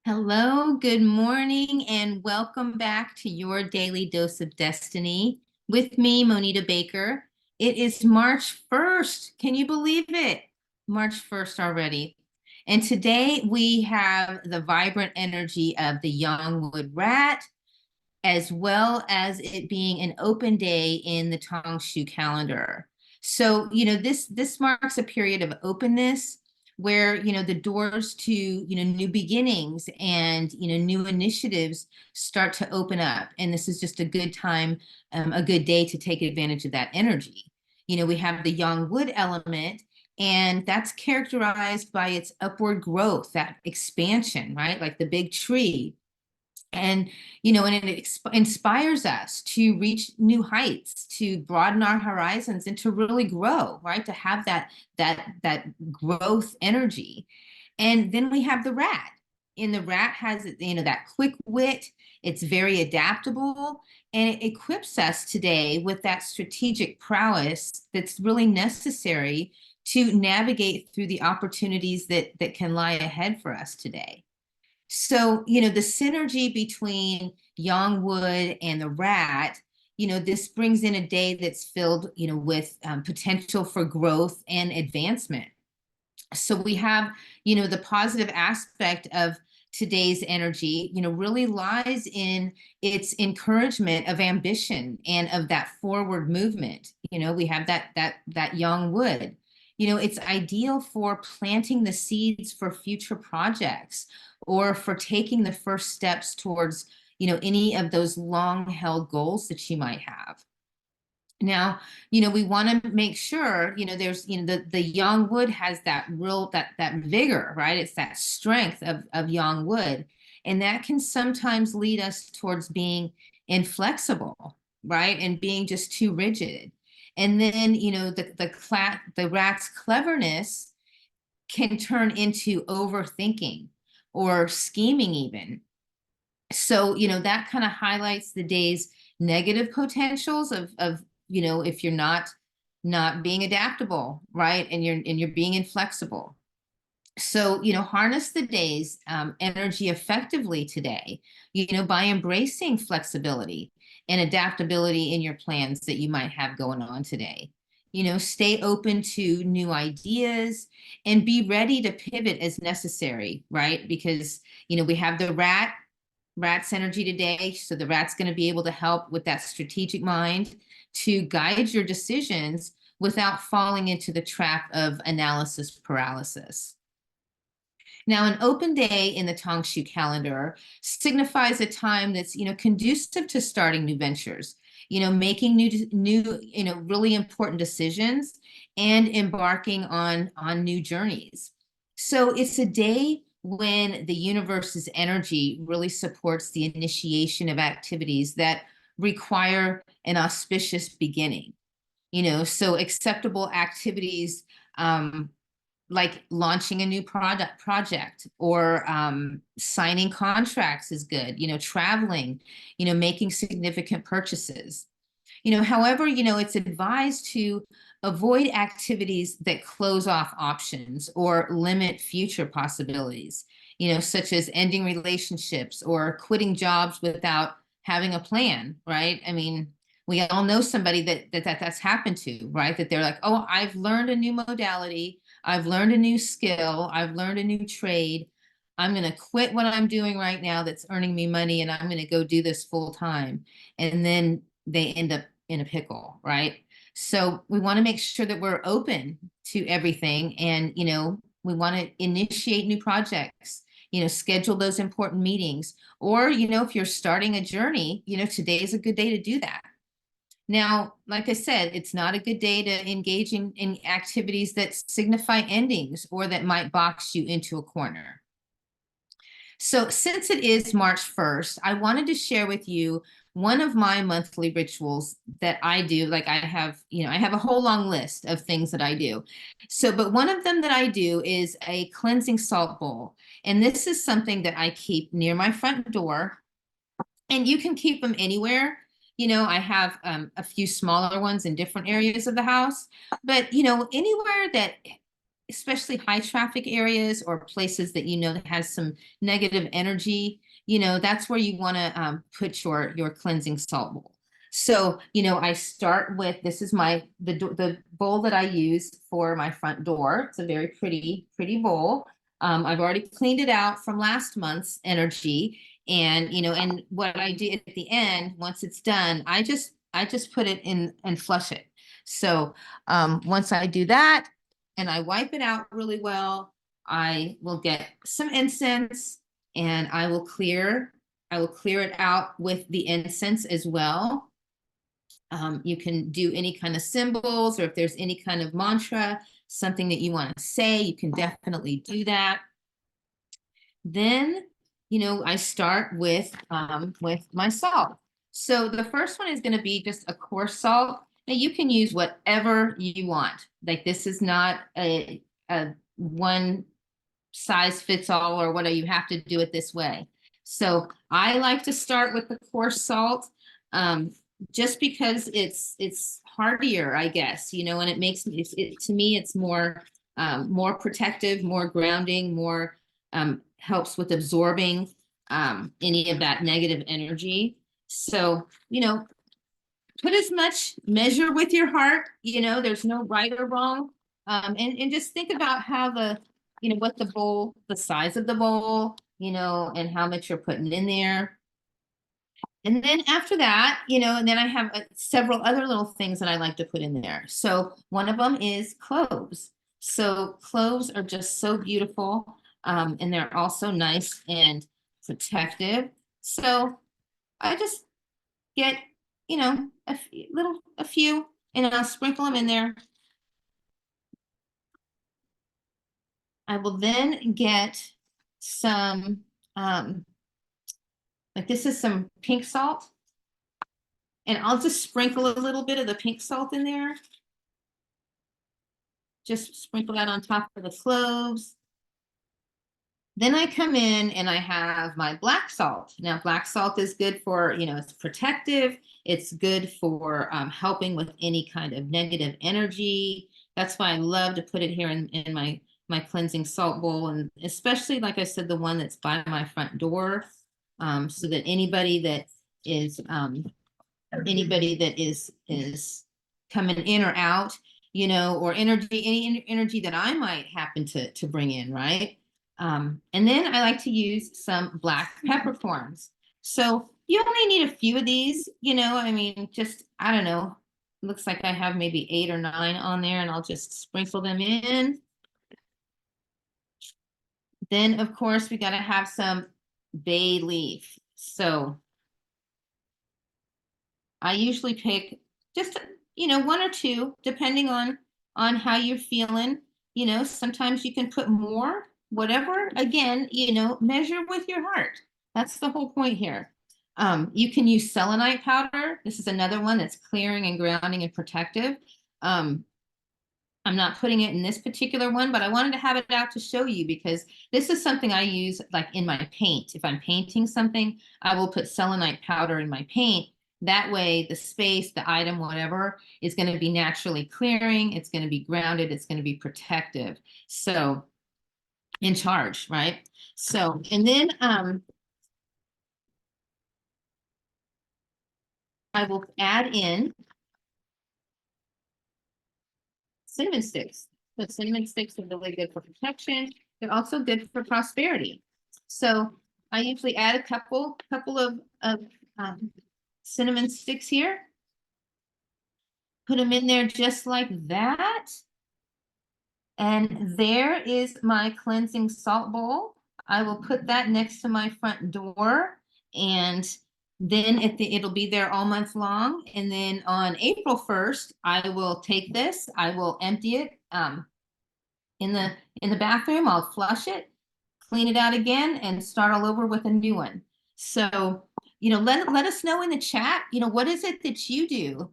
Hello, good morning, and welcome back to your Daily Dose of Destiny with me, Monita Baker. It is March 1st. Can you believe it? March 1st already. And today we have the vibrant energy of the young wood rat, as well as it being an open day in the Tongshu calendar. So, this marks a period of openness where, the doors to, new beginnings and, new initiatives start to open up. And this is just a good time, a good day to take advantage of that energy. We have the young wood element, and that's characterized by its upward growth, that expansion, right? Like the big tree, and it inspires us to reach new heights, to broaden our horizons, and to really grow, right? To have that growth energy. And then we have the rat. And the rat has, that quick wit. It's very adaptable, and it equips us today with that strategic prowess that's really necessary to navigate through the opportunities that can lie ahead for us today. So, the synergy between Youngwood and the rat, this brings in a day that's filled, with potential for growth and advancement. So we have, the positive aspect of today's energy, really lies in its encouragement of ambition and of that forward movement. We have that young wood. It's ideal for planting the seeds for future projects or for taking the first steps towards, any of those long held goals that you might have. Now, we want to make sure, there's, the young wood has that real, that vigor, right? It's that strength of young wood. And that can sometimes lead us towards being inflexible, right? And being just too rigid. And then, the rat's cleverness can turn into overthinking or scheming even. So, that kind of highlights the day's negative potentials of if you're not being adaptable, right? And you're being inflexible. So, harness the day's energy effectively today, by embracing flexibility and adaptability in your plans that you might have going on today. Stay open to new ideas and be ready to pivot as necessary, right? Because, we have the rat's energy today. So the rat's going to be able to help with that strategic mind to guide your decisions without falling into the trap of analysis paralysis. Now, an open day in the Tongshu calendar signifies a time that's, conducive to starting new ventures, making new, really important decisions and embarking on new journeys. So it's a day when the universe's energy really supports the initiation of activities that require an auspicious beginning. So acceptable activities, like launching a new project or signing contracts is good, traveling, making significant purchases. However, it's advised to avoid activities that close off options or limit future possibilities, such as ending relationships or quitting jobs without having a plan, right? I mean, we all know somebody that's happened to, right? That they're like, oh, I've learned a new modality, I've learned a new skill, I've learned a new trade. I'm going to quit what I'm doing right now that's earning me money, and I'm going to go do this full time. And then they end up in a pickle, right? So we want to make sure that we're open to everything, and we want to initiate new projects, schedule those important meetings, or if you're starting a journey, today is a good day to do that. Now, like I said, it's not a good day to engage in activities that signify endings or that might box you into a corner. So since it is March 1st, I wanted to share with you one of my monthly rituals that I do. Like I have a whole long list of things that I do. So, but one of them that I do is a cleansing salt bowl. And this is something that I keep near my front door, and you can keep them anywhere. I have a few smaller ones in different areas of the house, but anywhere that especially high traffic areas or places that you know that has some negative energy, that's where you want to put your cleansing salt bowl. So, I start with, this is the bowl that I use for my front door. It's a very pretty bowl. I've already cleaned it out from last month's energy. And what I do at the end, once it's done, I just put it in and flush it. So once I do that and I wipe it out really well, I will get some incense and I will clear it out with the incense as well. You can do any kind of symbols, or if there's any kind of mantra, something that you want to say, you can definitely do that. Then, I start with my salt. So the first one is going to be just a coarse salt. Now you can use whatever you want. Like, this is not a one size fits all, or whatever, you have to do it this way. So I like to start with the coarse salt, just because it's heartier, I guess, and it makes to me, it's more protective, more grounding, more helps with absorbing any of that negative energy. So, put as much, measure with your heart, there's no right or wrong. And just think about how what the size of the bowl, and how much you're putting in there. And then after that, and then I have several other little things that I like to put in there. So one of them is cloves. So cloves are just so beautiful, and they're also nice and protective. So I just get, a few, and I'll sprinkle them in there. I will then get some, like, this is some pink salt. And I'll just sprinkle a little bit of the pink salt in there. Just sprinkle that on top of the cloves. Then I come in and I have my black salt. Now, black salt is good for, it's protective. It's good for helping with any kind of negative energy. That's why I love to put it here in my cleansing salt bowl. And especially, like I said, the one that's by my front door, so that anybody that is coming in or out, or any energy that I might happen to bring in, right? And then I like to use some black peppercorns. So you only need a few of these, I mean, just, I don't know, looks like I have maybe 8 or 9 on there, and I'll just sprinkle them in. Then, of course, we got to have some bay leaf. So I usually pick just, 1 or 2, depending on how you're feeling. Sometimes you can put more, whatever. Again, measure with your heart. That's the whole point here. You can use selenite powder. This is another one that's clearing and grounding and protective. I'm not putting it in this particular one, but I wanted to have it out to show you, because this is something I use like in my paint. If I'm painting something, I will put selenite powder in my paint. That way the space, the item, whatever, is going to be naturally clearing. It's going to be grounded. It's going to be protective. So in charge, right? So, and then I will add in cinnamon sticks. So cinnamon sticks are really good for protection. They're also good for prosperity. So I usually add a couple of cinnamon sticks here. Put them in there just like that. And there is my cleansing salt bowl. I will put that next to my front door, and then it'll be there all month long. And then on April 1st, I will take this, I will empty it in the bathroom. I'll flush it, clean it out again, and start all over with a new one. So, let us know in the chat, what is it that you do,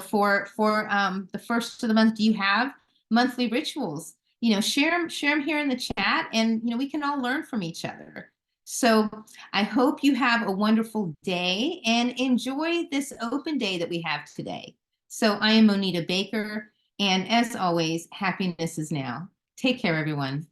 for the first of the month? Do you have monthly rituals? Share them here in the chat, and we can all learn from each other. So I hope you have a wonderful day and enjoy this open day that we have today. So I am Monita Baker, and as always, happiness is now. Take care, everyone.